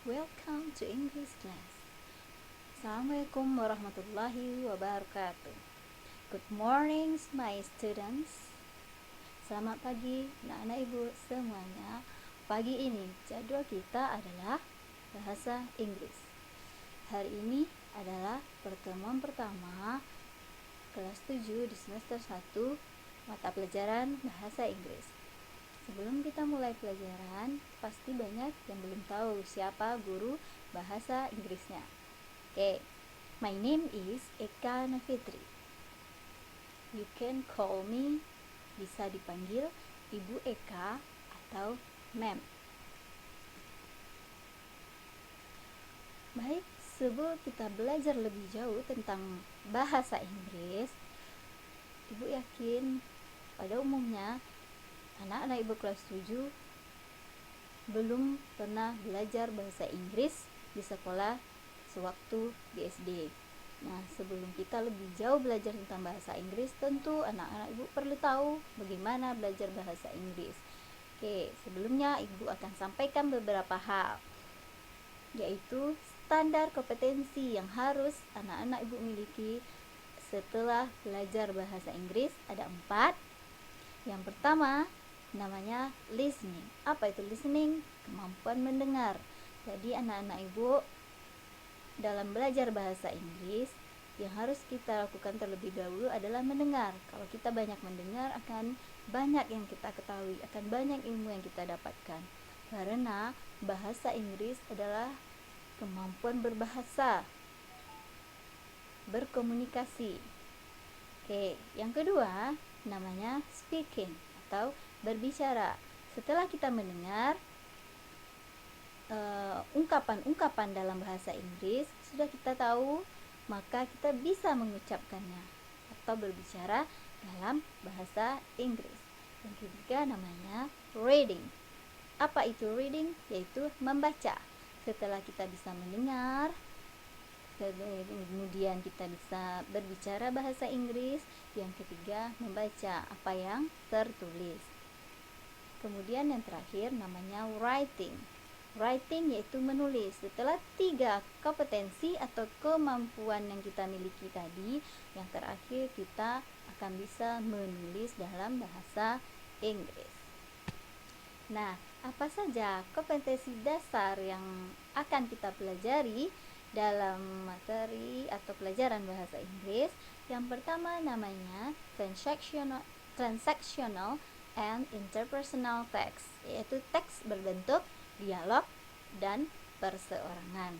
Welcome to English class. Assalamualaikum warahmatullahi wabarakatuh. Good morning, my students. Selamat pagi, anak-anak ibu semuanya. Pagi ini jadwal kita adalah bahasa Inggris. Hari ini adalah pertemuan pertama kelas 7 di semester 1 mata pelajaran bahasa Inggris. Sebelum kita mulai pelajaran, pasti banyak yang belum tahu siapa guru bahasa Inggrisnya. Oke, my name is Eka Nafitri. You can call me, bisa dipanggil Ibu Eka atau Ma'am. Baik, sebelum kita belajar lebih jauh tentang bahasa Inggris, Ibu yakin pada umumnya anak-anak ibu kelas 7 belum pernah belajar bahasa Inggris di sekolah sewaktu di SD. Nah, sebelum kita lebih jauh belajar tentang bahasa Inggris, tentu anak-anak ibu perlu tahu bagaimana belajar bahasa Inggris. Oke, sebelumnya ibu akan sampaikan beberapa hal, yaitu standar kompetensi yang harus anak-anak ibu miliki setelah belajar bahasa Inggris. Ada 4. Yang pertama namanya listening. Apa itu listening? Kemampuan mendengar. Jadi anak-anak ibu dalam belajar bahasa Inggris yang harus kita lakukan terlebih dahulu adalah mendengar. Kalau kita banyak mendengar, akan banyak yang kita ketahui, akan banyak ilmu yang kita dapatkan. Karena bahasa Inggris adalah kemampuan berbahasa, berkomunikasi. Oke, yang kedua namanya speaking atau berbicara. Setelah kita mendengar ungkapan-ungkapan dalam bahasa Inggris, sudah kita tahu, maka kita bisa mengucapkannya atau berbicara dalam bahasa Inggris. Yang ketiga namanya reading. Apa itu reading? Yaitu membaca. Setelah kita bisa mendengar, kemudian kita bisa berbicara bahasa Inggris. Yang ketiga membaca apa yang tertulis. Kemudian yang terakhir namanya writing. Writing yaitu menulis. Setelah 3 kompetensi atau kemampuan yang kita miliki tadi, yang terakhir kita akan bisa menulis dalam bahasa Inggris. Nah, apa saja kompetensi dasar yang akan kita pelajari dalam materi atau pelajaran bahasa Inggris? Yang pertama namanya transactional and interpersonal text, yaitu teks berbentuk dialog dan perseorangan.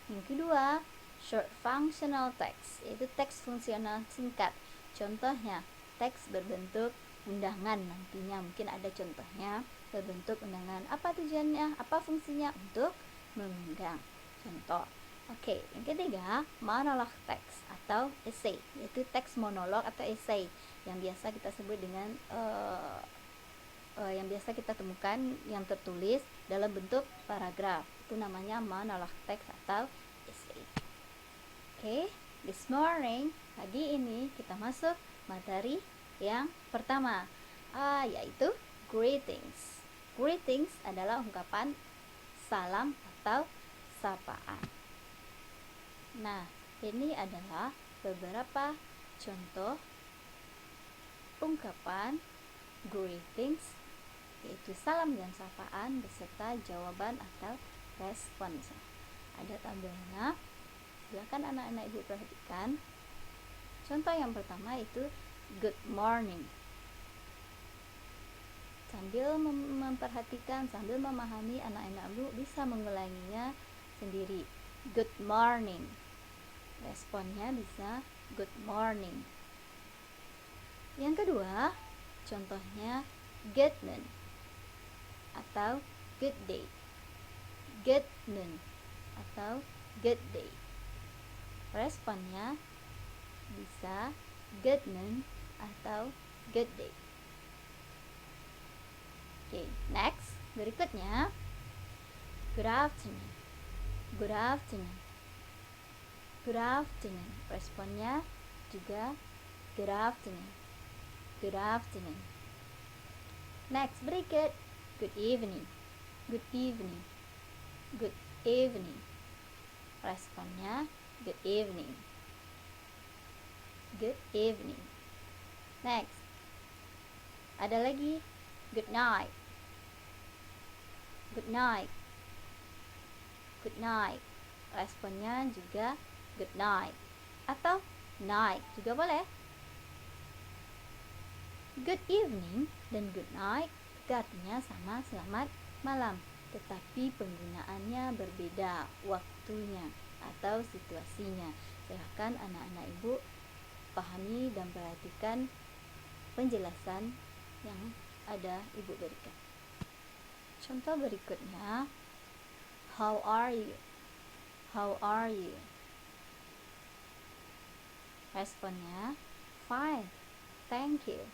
Yang kedua, short functional text, yaitu teks fungsional singkat. Contohnya, teks berbentuk undangan, nantinya mungkin ada contohnya berbentuk undangan. Apa tujuannya? Apa fungsinya? Untuk mengundang. Contoh. Oke, yang ketiga, monolog text atau essay, yaitu teks monolog atau essay yang biasa kita sebut dengan yang biasa kita temukan yang tertulis dalam bentuk paragraf. Itu namanya monolog text atau essay. Oke, this morning, pagi ini kita masuk materi yang pertama, yaitu greetings. Greetings adalah ungkapan salam atau sapaan. Nah, ini adalah beberapa contoh ungkapan greetings, yaitu salam dan sapaan beserta jawaban atau respons. Ada tabelnya, silakan anak-anak ibu perhatikan. Contoh yang pertama itu good morning. Sambil memperhatikan, sambil memahami, anak-anak ibu bisa mengulanginya sendiri. Good morning. Responnya bisa good morning. Yang kedua, contohnya good noon atau good day. Good noon atau good day. Responnya bisa good noon atau good day. Oke, next. Berikutnya, good afternoon. Good afternoon. Good afternoon. Responnya juga good afternoon. Good afternoon. Next, berikut good evening. Good evening. Good evening. Responnya good evening. Good evening. Next. Ada lagi good night. Good night. Good night. Responnya juga good night. Atau night juga boleh. Good evening dan good night itu artinya sama, selamat malam, tetapi penggunaannya berbeda waktunya atau situasinya. Silakan anak-anak ibu pahami dan perhatikan penjelasan yang ada ibu berikan. Contoh berikutnya, how are you? How are you? Responnya fine, thank you.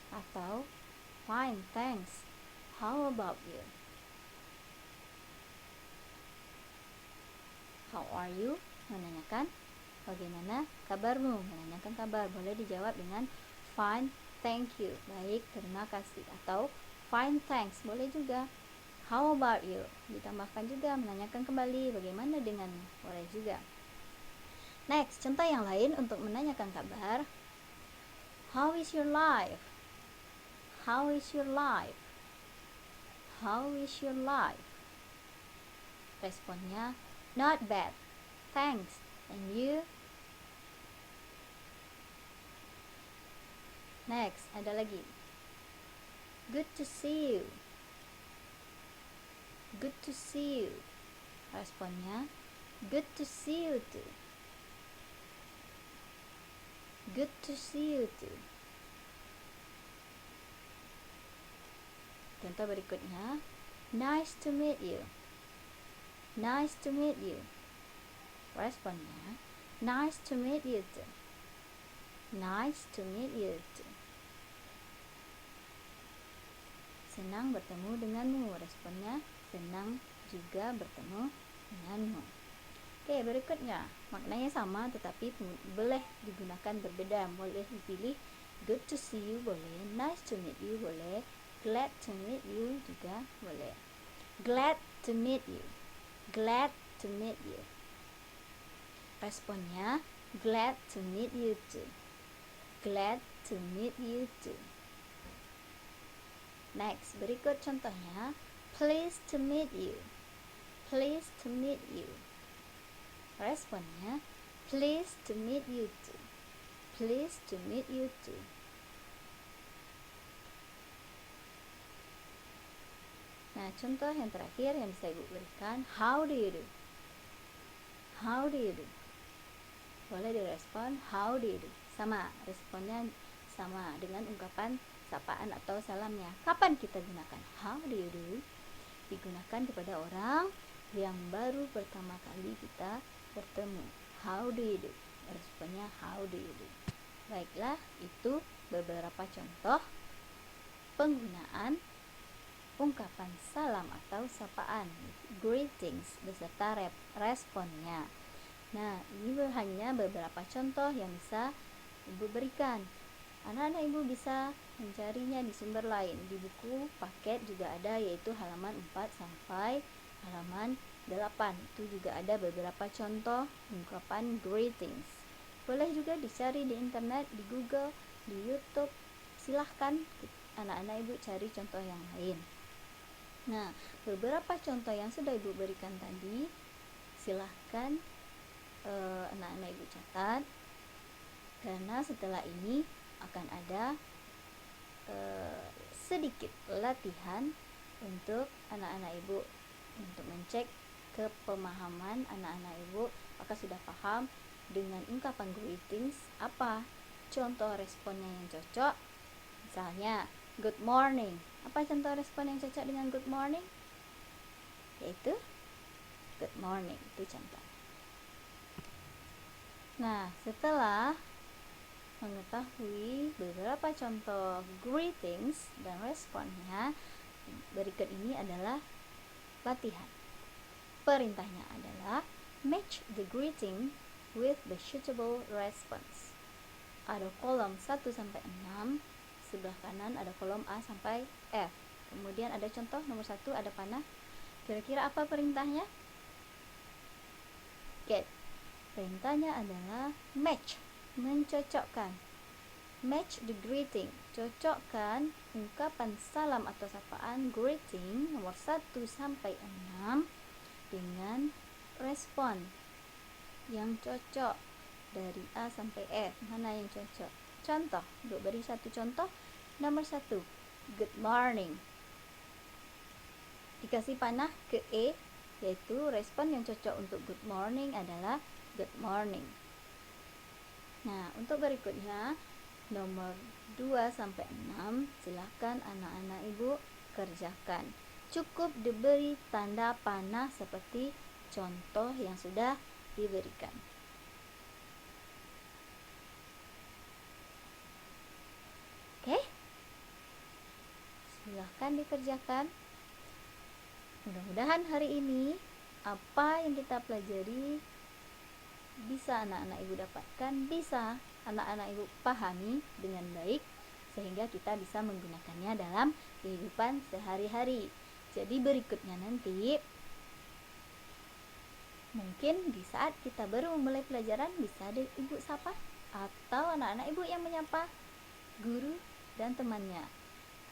Atau fine, thanks. How about you? How are you? Menanyakan bagaimana kabarmu? Menanyakan kabar. Boleh dijawab dengan fine, thank you. Baik, terima kasih. Atau fine, thanks. Boleh juga. How about you? Ditambahkan juga menanyakan kembali bagaimana denganmu. Boleh juga. Next, contoh yang lain untuk menanyakan kabar. How is your life? How is your life? How is your life? Responnya not bad, thanks. And you? Next, ada lagi. Good to see you. Good to see you. Responnya good to see you too. Good to see you too. Contoh berikutnya, nice to meet you. Nice to meet you. Responnya nice to meet you too. Nice to meet you too. Senang bertemu denganmu. Responnya senang juga bertemu denganmu. Oke, berikutnya maknanya sama tetapi boleh digunakan berbeda. Boleh dipilih good to see you boleh, nice to meet you boleh, glad to meet you juga boleh. Glad to meet you. Glad to meet you. Responnya glad to meet you too. Glad to meet you too. Next, berikut contohnya. Pleased to meet you. Pleased to meet you. Responnya pleased to meet you too. Pleased to meet you too. Nah, contoh yang terakhir yang bisa ibu berikan, how do you do? How do you do? Boleh direspon how do you do. Sama, responnya sama dengan ungkapan sapaan atau salamnya. Kapan kita gunakan how do you do? Digunakan kepada orang yang baru pertama kali kita bertemu. How do you do? Responnya how do you do. Baiklah, itu beberapa contoh penggunaan ungkapan salam atau sapaan, greetings beserta responnya. Nah, ini hanya beberapa contoh yang bisa ibu berikan. Anak-anak ibu bisa mencarinya di sumber lain. Di buku paket juga ada, yaitu halaman 4 sampai halaman 8. Itu juga ada beberapa contoh ungkapan greetings. Boleh juga dicari di internet, di Google, di YouTube. Silahkan anak-anak ibu cari contoh yang lain. Nah, beberapa contoh yang sudah ibu berikan tadi, silahkan anak-anak ibu catat, karena setelah ini akan ada sedikit latihan untuk anak-anak ibu untuk mencek kepemahaman anak-anak ibu apakah sudah paham dengan ungkapan greetings, apa contoh responnya yang cocok. Misalnya good morning, apa contoh respon yang cocok dengan good morning? Yaitu good morning, itu contoh. Nah, setelah mengetahui beberapa contoh greetings dan responnya, berikut ini adalah latihan. Perintahnya adalah match the greeting with the suitable response. Ada kolom 1 sampai 6, sebelah kanan ada kolom A sampai F. Kemudian ada contoh nomor 1, ada panah. Kira-kira apa perintahnya? Get. Perintahnya adalah match, mencocokkan. Match the greeting, cocokkan ungkapan salam atau sapaan greeting nomor 1 sampai 6 dengan respon yang cocok dari A sampai F. Mana yang cocok? Contoh, untuk beri satu contoh, nomor 1, good morning. Dikasih panah ke E, yaitu respon yang cocok untuk good morning adalah good morning. Nah, untuk berikutnya nomor 2 sampai 6, silakan anak-anak ibu kerjakan. Cukup diberi tanda panah seperti contoh yang sudah diberikan. Oke? Silahkan dikerjakan. Mudah-mudahan hari ini apa yang kita pelajari bisa anak-anak ibu dapatkan, bisa anak-anak ibu pahami dengan baik, sehingga kita bisa menggunakannya dalam kehidupan sehari-hari. Jadi berikutnya nanti, mungkin di saat kita baru memulai pelajaran, bisa ada ibu sapa atau anak-anak ibu yang menyapa guru dan temannya.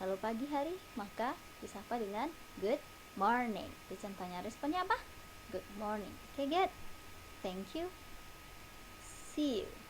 Kalau pagi hari, maka disapa dengan good morning. Itu contohnya, responnya apa? Good morning. Okay, good. Thank you. See you.